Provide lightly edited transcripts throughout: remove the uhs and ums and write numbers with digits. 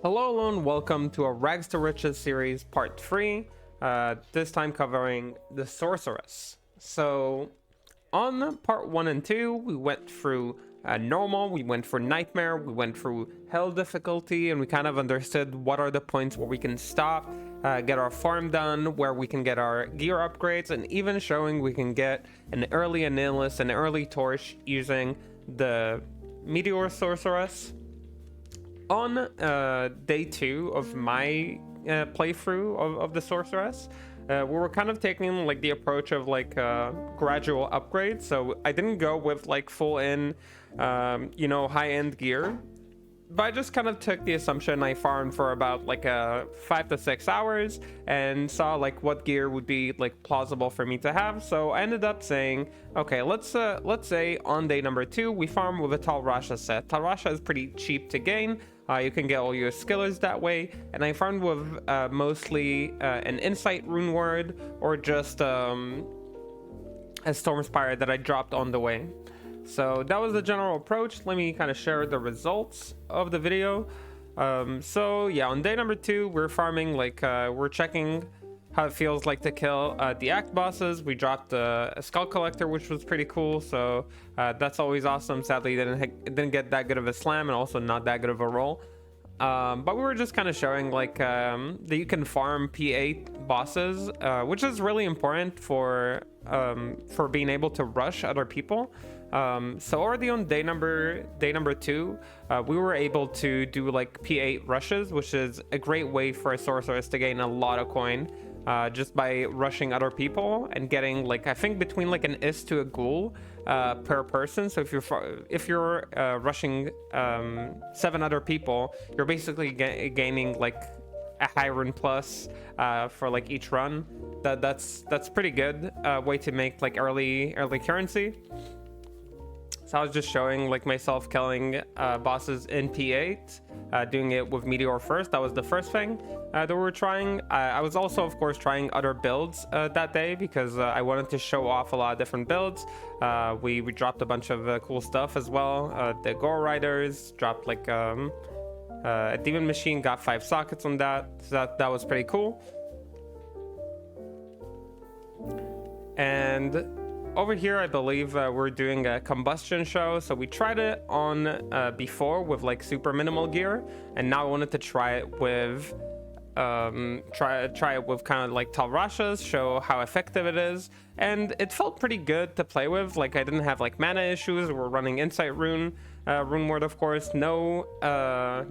Hello and welcome to a Rags to Riches series part 3, this time covering the Sorceress. So on part 1 and 2 we went through normal, we went for nightmare, we went through hell difficulty, and we kind of understood what are the points where we can stop, get our farm done, where we can get our gear upgrades, and even showing we can get an early Annihilus, an early torch using the Meteor Sorceress. On day 2 of my playthrough of the Sorceress, we were kind of taking like the approach of like gradual upgrades. So I didn't go with like full in, high-end gear, but I just kind of took the assumption I farmed for about like 5 to 6 hours and saw like what gear would be like plausible for me to have. So I ended up saying, okay, let's say on day number 2 we farm with a Talrasha set. Talrasha is pretty cheap to gain. You can get all your skillers that way, and I farmed with mostly an Insight rune word or just a Stormspire that I dropped on the way. So that was the general approach. Let me kind of share the results of the video. So yeah, on day number 2 we're farming, like we're checking how it feels like to kill the act bosses. We dropped a skull collector, which was pretty cool, so that's always awesome. Sadly it didn't get that good of a slam and also not that good of a roll, but we were just kind of showing like that you can farm P8 bosses, which is really important for being able to rush other people. So already on day number 2 we were able to do like P8 rushes, which is a great way for a sorceress to gain a lot of coin, just by rushing other people and getting like, I think between like an is to a ghoul per person. So if you're rushing 7 other people, you're basically gaining like a high rune plus for like each run. That's pretty good way to make like early currency. So I was just showing like myself killing bosses in P8, doing it with Meteor first. That was the first thing that we were trying. I was also, of course, trying other builds that day because I wanted to show off a lot of different builds. We dropped a bunch of cool stuff as well. The Gore Riders dropped like a Demon Machine, got 5 sockets on that. So that was pretty cool. And over here, I believe we're doing a Combustion show. So we tried it on before with like super minimal gear, and now I wanted to try it with try it with kind of like Talrashas, show how effective it is, and it felt pretty good to play with. Like I didn't have like mana issues. We're running Insight rune word, of course. No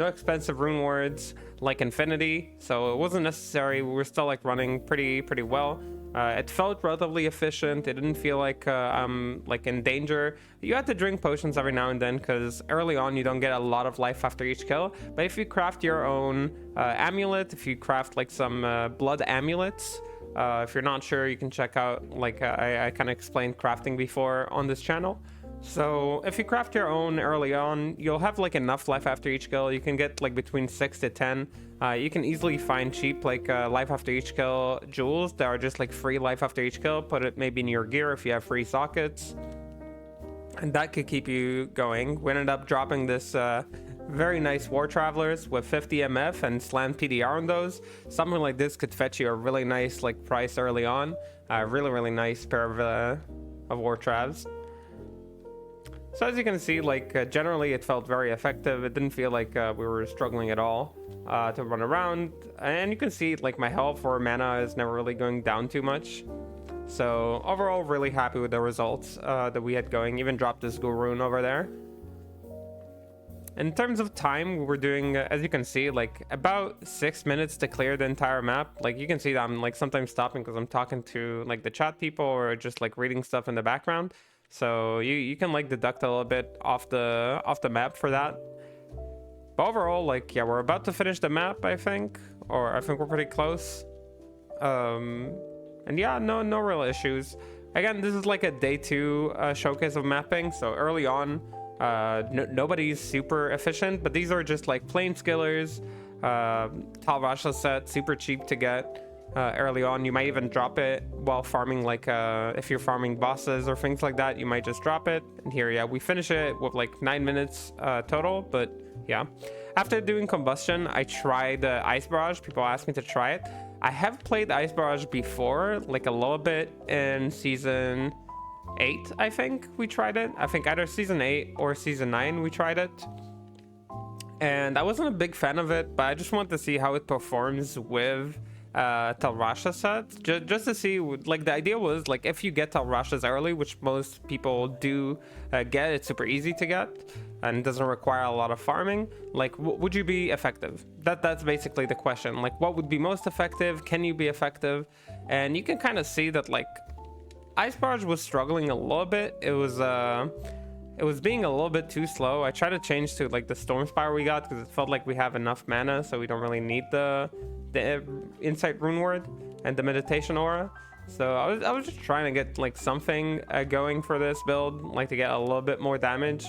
expensive rune words like Infinity, so it wasn't necessary. We were still like running pretty well. It felt relatively efficient. It didn't feel like I'm like in danger. You have to drink potions every now and then because early on you don't get a lot of life after each kill. But if you craft your own amulet, if you craft like some blood amulets, if you're not sure, you can check out like I kind of explained crafting before on this channel. So if you craft your own early on, you'll have like enough life after each kill. You can get like between 6 to 10. You can easily find cheap like life after each kill jewels that are just like free life after each kill. Put it maybe in your gear if you have free sockets, and that could keep you going. We ended up dropping this very nice War Travelers with 50 MF and slam PDR on those. Something like this could fetch you a really nice like price early on. Really nice pair of War Travs. So as you can see, like generally it felt very effective. It didn't feel like we were struggling at all to run around, and you can see like my health or mana is never really going down too much. So overall, really happy with the results that we had going. Even dropped this Gurun over there. In terms of time, we were doing, as you can see, like about 6 minutes to clear the entire map. Like you can see that I'm like sometimes stopping because I'm talking to like the chat people or just like reading stuff in the background. So you can like deduct a little bit off the map for that. But overall, like yeah, we're about to finish the map, I think, or I think we're pretty close. And yeah, no real issues. Again, this is like a day 2 showcase of mapping. So early on, nobody's super efficient, but these are just like plain skillers, Talrasha set, super cheap to get. early on. You might even drop it while farming, like if you're farming bosses or things like that, you might just drop it. And here, yeah, we finish it with like 9 minutes total, but yeah. After doing Combustion, I tried Ice Barrage. People asked me to try it. I have played Ice Barrage before, like a little bit in season 8, I think we tried it. I think either season 8 or season 9 we tried it. And I wasn't a big fan of it, but I just wanted to see how it performs with Talrasha sets, just to see. Like, the idea was, like, if you get Talrashas early, which most people do get, it's super easy to get and doesn't require a lot of farming. Like, would you be effective? That's basically the question. Like, what would be most effective? Can you be effective? And you can kind of see that, like, Ice Barrage was struggling a little bit. It was being a little bit too slow. I tried to change to like the Storm Spire we got because it felt like we have enough mana, so we don't really need the Insight Rune Word and the Meditation Aura. So I was just trying to get like something going for this build, like to get a little bit more damage.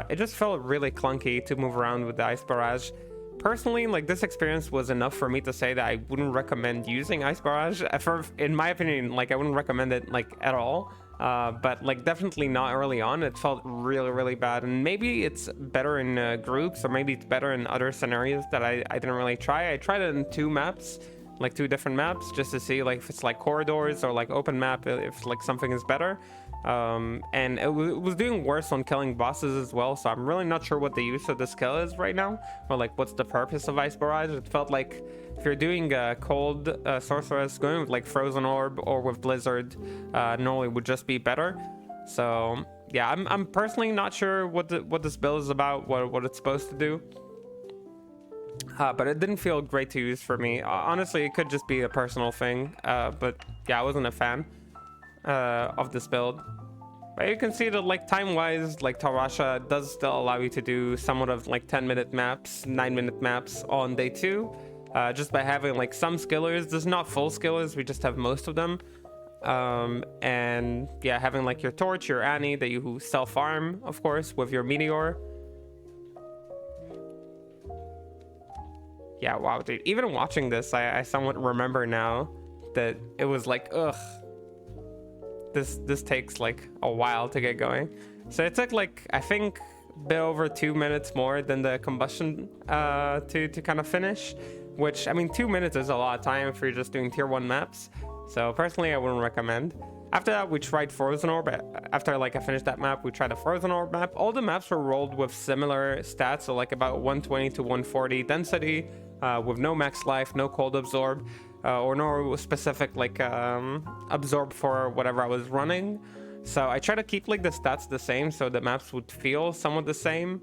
It just felt really clunky to move around with the Ice Barrage. Personally, like, this experience was enough for me to say that I wouldn't recommend using Ice Barrage. In my opinion, like, I wouldn't recommend it like at all. But like, definitely not early on. It felt really, really bad. And maybe it's better in groups, or maybe it's better in other scenarios that I didn't really try. I tried it in 2 maps, like 2 different maps, just to see like if it's like corridors or like open map, if like something is better. And it was doing worse on killing bosses as well, so I'm really not sure what the use of the skill is right now, or like what's the purpose of Ice Barrage. It felt like if you're doing cold Sorceress, going with like Frozen Orb or with Blizzard normally would just be better. So yeah, I'm personally not sure what this build is about, what it's supposed to do. But it didn't feel great to use for me. Honestly, it could just be a personal thing, but yeah, I wasn't a fan of this build. But you can see that, like, time-wise, like, Talrasha does still allow you to do somewhat of like 10-minute maps, 9-minute maps on day 2, just by having like some skillers. There's not full skillers, we just have most of them. And yeah, having like your Torch, your Annie that you self-farm, of course, with your Meteor. Yeah, wow, dude. Even watching this, I somewhat remember now that it was like, ugh. This takes like a while to get going. So it took like, I think, a bit over 2 minutes more than the Combustion to kind of finish. Which, I mean, 2 minutes is a lot of time if you're just doing tier 1 maps. So personally, I wouldn't recommend. After that, we tried Frozen Orb. After like I finished that map, we tried a Frozen Orb map. All the maps were rolled with similar stats, so like about 120 to 140 density, with no max life, no cold absorb, or no specific like absorb for whatever I was running. So I try to keep like the stats the same, so the maps would feel somewhat the same,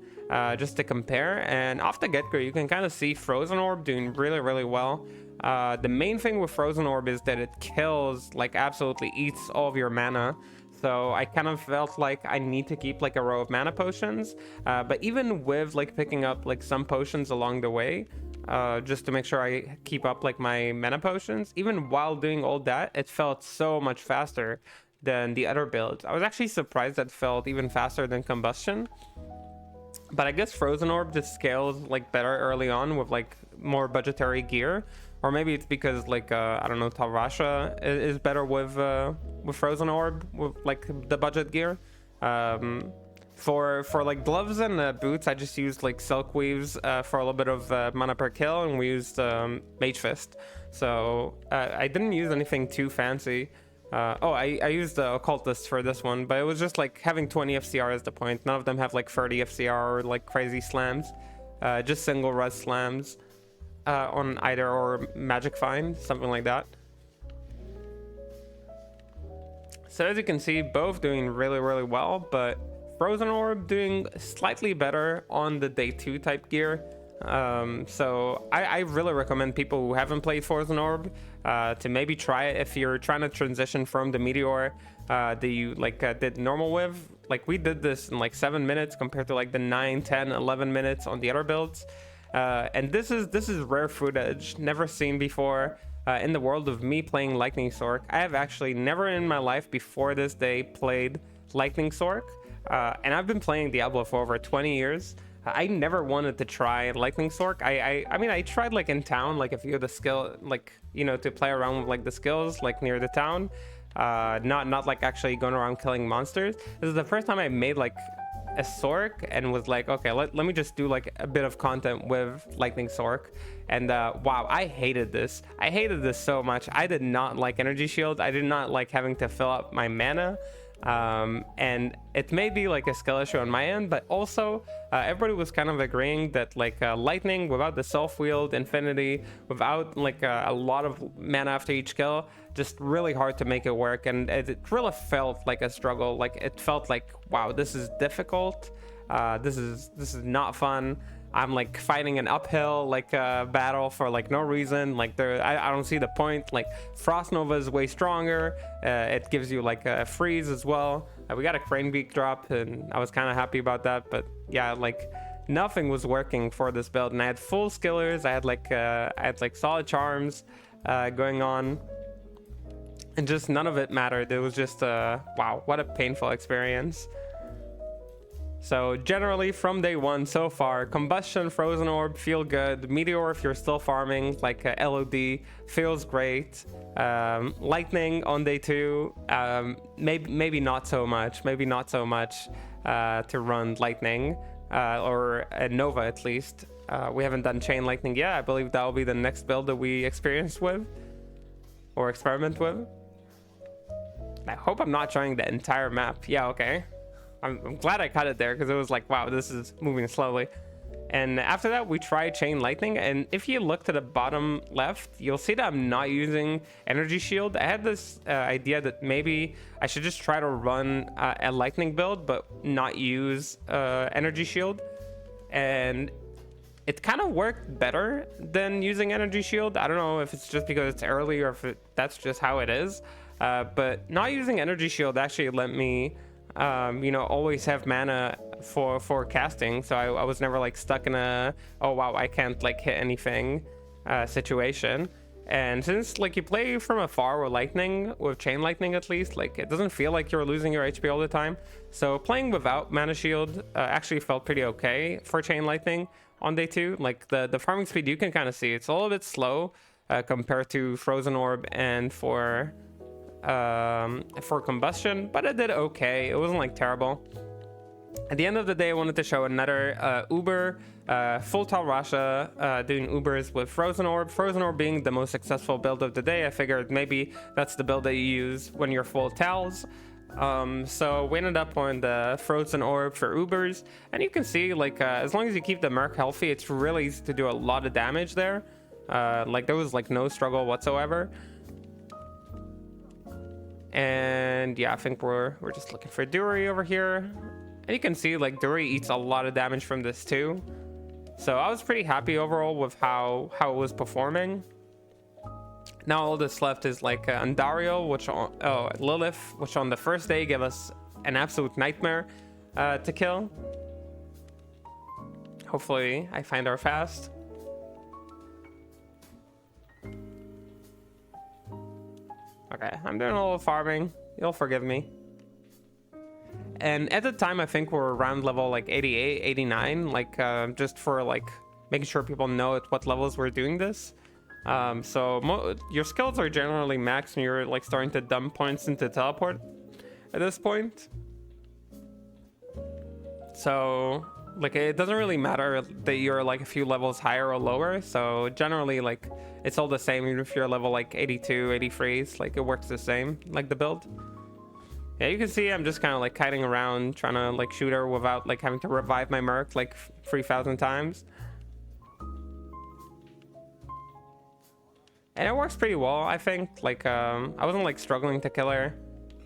just to compare. And off the get-go, you can kind of see Frozen Orb doing really, really well. The main thing with Frozen Orb is that it kills, like absolutely eats all of your mana. So I kind of felt like I need to keep like a row of mana potions. But even with like picking up like some potions along the way, just to make sure I keep up like my mana potions, even while doing all that, it felt so much faster than the other builds. I was actually surprised that it felt even faster than Combustion. But I guess Frozen Orb just scales like better early on with like more budgetary gear. Or maybe it's because like I don't know, Talrasha is better with Frozen Orb, with like the budget gear. For like gloves and boots, I just used like Silk Weaves for a little bit of mana per kill, and we used Mage Fist. So I didn't use anything too fancy. I used the Occultist for this one, but it was just like having 20 FCR is the point. None of them have like 30 FCR or like crazy slams. Just single res slams on either or Magic Find, something like that. So as you can see, both doing really, really well, but Frozen Orb doing slightly better on the day 2 type gear. So I really recommend people who haven't played Frozen Orb to maybe try it if you're trying to transition from the Meteor that you like did normal with. Like we did this in like 7 minutes compared to like the 9, 10, 11 minutes on the other builds. And this is rare footage, never seen before in the world of me playing Lightning Sorc. I have actually never in my life before this day played Lightning Sorc. And I've been playing Diablo for over 20 years. I never wanted to try lightning sorc. I mean, I tried like in town, like a few of the skill, like, you know, to play around with like the skills like near the town, not like actually going around killing monsters. This is the first time I made like a sorc and was like, okay, let me just do like a bit of content with lightning sorc. And wow, I hated this. I hated this so much. I did not like energy shield. I did not like having to fill up my mana. And it may be like a skill issue on my end, but also everybody was kind of agreeing that like lightning without the self-wield infinity, without like a lot of mana after each kill, just really hard to make it work. And it really felt like a struggle. Like it felt like, wow, this is difficult. This is not fun. I'm like fighting an uphill like battle for like no reason. Like I don't see the point. Like Frost Nova is way stronger. It gives you like a freeze as well. We got a crane beak drop and I was kind of happy about that. But yeah, like nothing was working for this build. And I had full skillers. I had like solid charms going on. And just none of it mattered. It was just wow, what a painful experience. So generally from day one so far, Combustion, Frozen Orb feel good. Meteor, if you're still farming, like LOD, feels great. Lightning on day two, maybe not so much. Maybe not so much to run Lightning, or Nova at least. We haven't done Chain Lightning yet. I believe that will be the next build that we experience with, or experiment with. I hope I'm not trying the entire map. Yeah, okay. I'm glad I cut it there because it was like, wow, this is moving slowly. And after that, we tried Chain Lightning. And if you look to the bottom left, you'll see that I'm not using Energy Shield. I had this idea that maybe I should just try to run a Lightning build, but not use Energy Shield. And it kind of worked better than using Energy Shield. I don't know if it's just because it's early or if that's just how it is. But not using Energy Shield actually let me you know, always have mana for casting, so I was never like stuck in a, oh wow, I can't like hit anything situation. And since like you play from afar with lightning, with Chain Lightning at least, like it doesn't feel like you're losing your HP all the time. So playing without mana shield actually felt pretty okay for Chain Lightning on day two. Like the farming speed, you can kind of see it's a little bit slow compared to Frozen Orb and for Combustion, but it did okay. It wasn't like terrible. At the end of the day, I wanted to show another Uber, full Tal Rasha, doing Ubers with Frozen Orb. Frozen Orb being the most successful build of the day. I figured maybe that's the build that you use when you're full Tals. So we ended up on the Frozen Orb for Ubers, and you can see like as long as you keep the Merc healthy, it's really easy to do a lot of damage there. Like there was like no struggle whatsoever. And yeah, I think we're just looking for Dury over here. And you can see like Dury eats a lot of damage from this too. So I was pretty happy overall with how it was performing. Now all that's left is like Andariel, which on Lilith, which on the first day gave us an absolute nightmare to kill. Hopefully I find her fast. Okay, I'm doing a little farming. You'll forgive me. And at the time, I think we're around level like 88, 89, like just for like making sure people know at what levels we're doing this. So your skills are generally maxed when you're like starting to dump points into teleport at this point. So like it doesn't really matter that you're like a few levels higher or lower. So generally like it's all the same, even if you're level like 82, 83, like it works the same, like the build. Yeah, you can see I'm just kind of like kiting around, trying to like shoot her without like having to revive my Merc like 3,000 times. And it works pretty well, I think. Like I wasn't like struggling to kill her.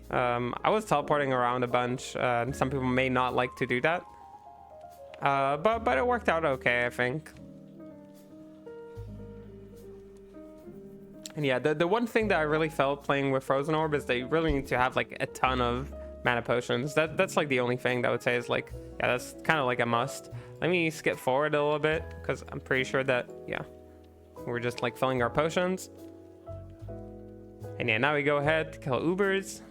I was teleporting around a bunch. Some people may not like to do that. But it worked out okay, I think. And yeah, the one thing that I really felt playing with Frozen Orb is that you really need to have like a ton of mana potions. That's like the only thing that I would say is like, yeah, that's kind of like a must. Let me skip forward a little bit because I'm pretty sure that, yeah, we're just like filling our potions. And yeah, now we go ahead to kill Ubers.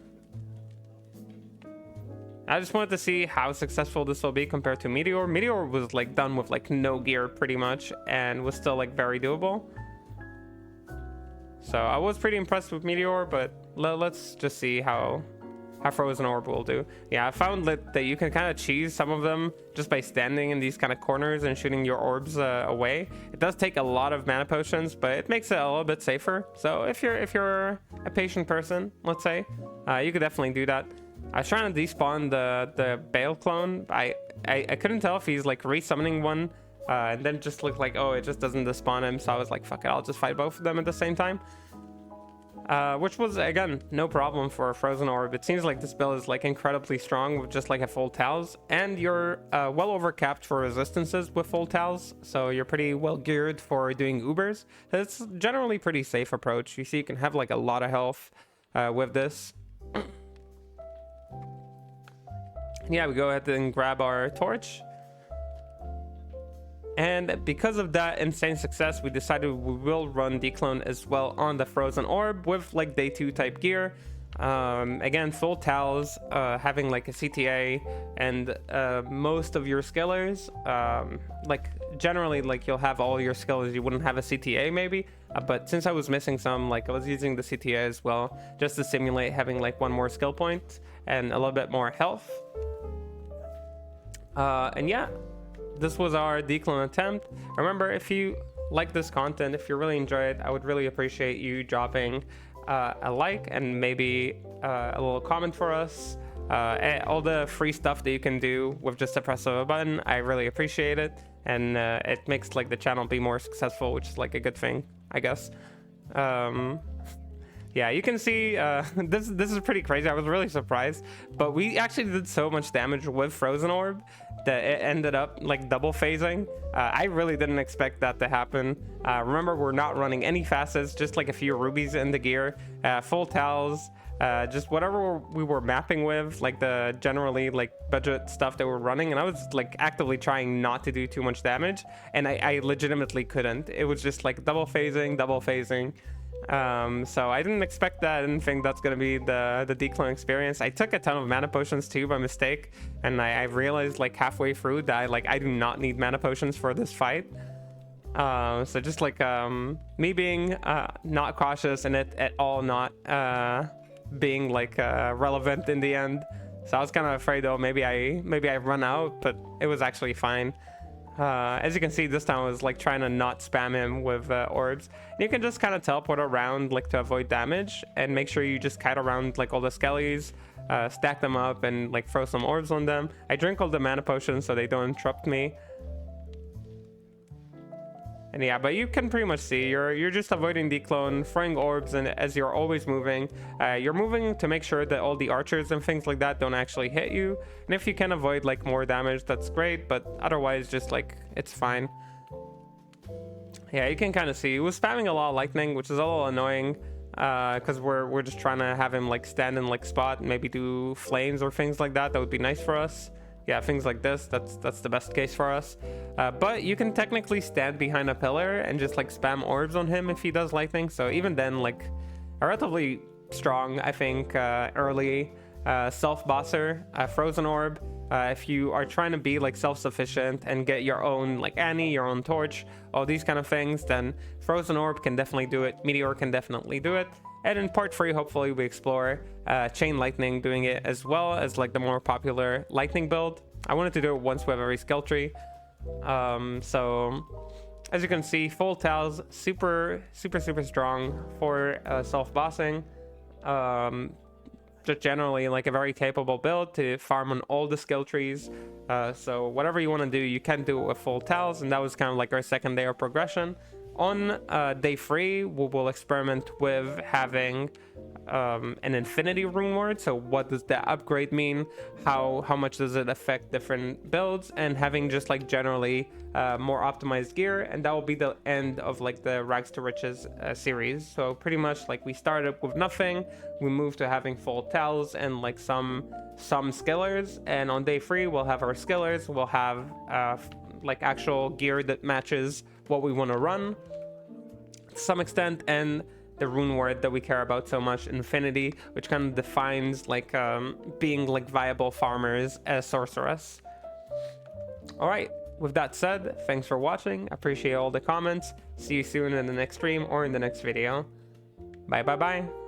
I just wanted to see how successful this will be compared to Meteor. Meteor was like done with like no gear pretty much and was still like very doable. So I was pretty impressed with Meteor, but let's just see how Frozen Orb will do. Yeah, I found that you can kind of cheese some of them just by standing in these kind of corners and shooting your orbs away. It does take a lot of mana potions, but it makes it a little bit safer. So if you're a patient person, let's say, you could definitely do that. I was trying to despawn the Baal clone. I couldn't tell if he's like resummoning one, and then just looked like, oh, it just doesn't despawn him. So I was like, fuck it, I'll just fight both of them at the same time. Which was, again, no problem for a Frozen Orb. It seems like this build is like incredibly strong with just like a full Tals, and you're well overcapped for resistances with full Tals, so you're pretty well geared for doing Ubers. It's generally pretty safe approach. You see, you can have like a lot of health with this. Yeah, we go ahead and grab our torch. And because of that insane success, we decided we will run Declone as well on the Frozen Orb with like day 2 type gear. Again, full Tals, having like a CTA, and most of your skillers, like generally like you'll have all your skillers, you wouldn't have a CTA maybe, but since I was missing some, like I was using the CTA as well just to simulate having like one more skill point and a little bit more health. And yeah, this was our Declone attempt. Remember, if you like this content, if you really enjoy it, I would really appreciate you dropping a like and maybe a little comment for us. All the free stuff that you can do with just a press of a button, I really appreciate it, and it makes like the channel be more successful, which is like a good thing, I guess. Yeah, you can see this is pretty crazy. I was really surprised, but we actually did so much damage with Frozen Orb that it ended up like double phasing. I really didn't expect that to happen. Remember, we're not running any facets, just like a few rubies in the gear, full Tals, just whatever we were mapping with, like the generally like budget stuff that we're running. And I was like actively trying not to do too much damage, and I legitimately couldn't. It was just like double phasing. So I didn't expect that. I didn't think that's gonna be the Declone experience. I took a ton of mana potions too by mistake, and I realized like halfway through that I do not need mana potions for this fight. So just like me being not cautious and it at all not being like relevant in the end. So I was kind of afraid, though, maybe I run out, but it was actually fine. As you can see, this time I was like trying to not spam him with orbs. And you can just kind of teleport around like to avoid damage, and make sure you just kite around like all the skellies, stack them up, and like throw some orbs on them. I drink all the mana potions so they don't interrupt me. And yeah, but you can pretty much see you're just avoiding Declone, throwing orbs, and as you're always moving, you're moving to make sure that all the archers and things like that don't actually hit you. And if you can avoid like more damage, that's great, but otherwise just like it's fine. Yeah, you can kind of see he was spamming a lot of lightning, which is a little annoying, because we're just trying to have him like stand in like spot and maybe do flames or things like that. That would be nice for us. Yeah, things like this, that's the best case for us. But you can technically stand behind a pillar and just like spam orbs on him if he does lightning. So even then, like a relatively strong, I think, early self-bosser, Frozen Orb. If you are trying to be like self-sufficient and get your own like Annie, your own torch, all these kind of things, then Frozen Orb can definitely do it. Meteor can definitely do it. And in part 3, hopefully we explore Chain Lightning, doing it as well as like the more popular Lightning build. I wanted to do it once with every skill tree. So as you can see, full Tals, super strong for self-bossing. Just generally like a very capable build to farm on all the skill trees. So whatever you want to do, you can do it with full Tals, and that was kind of like our second day of progression. On day 3, we will experiment with having an infinity rune ward. So what does that upgrade mean? How much does it affect different builds? And having just like generally more optimized gear, and that will be the end of like the Rags to Riches series. So pretty much like we started with nothing, we moved to having full Tals and like some skillers, and on day 3 we'll have our skillers, we'll have like actual gear that matches what we want to run to some extent, and the rune word that we care about so much, infinity, which kind of defines like being like viable farmers as Sorceress. All right, with that said, thanks for watching. Appreciate all the comments. See you soon in the next stream or in the next video. Bye bye bye.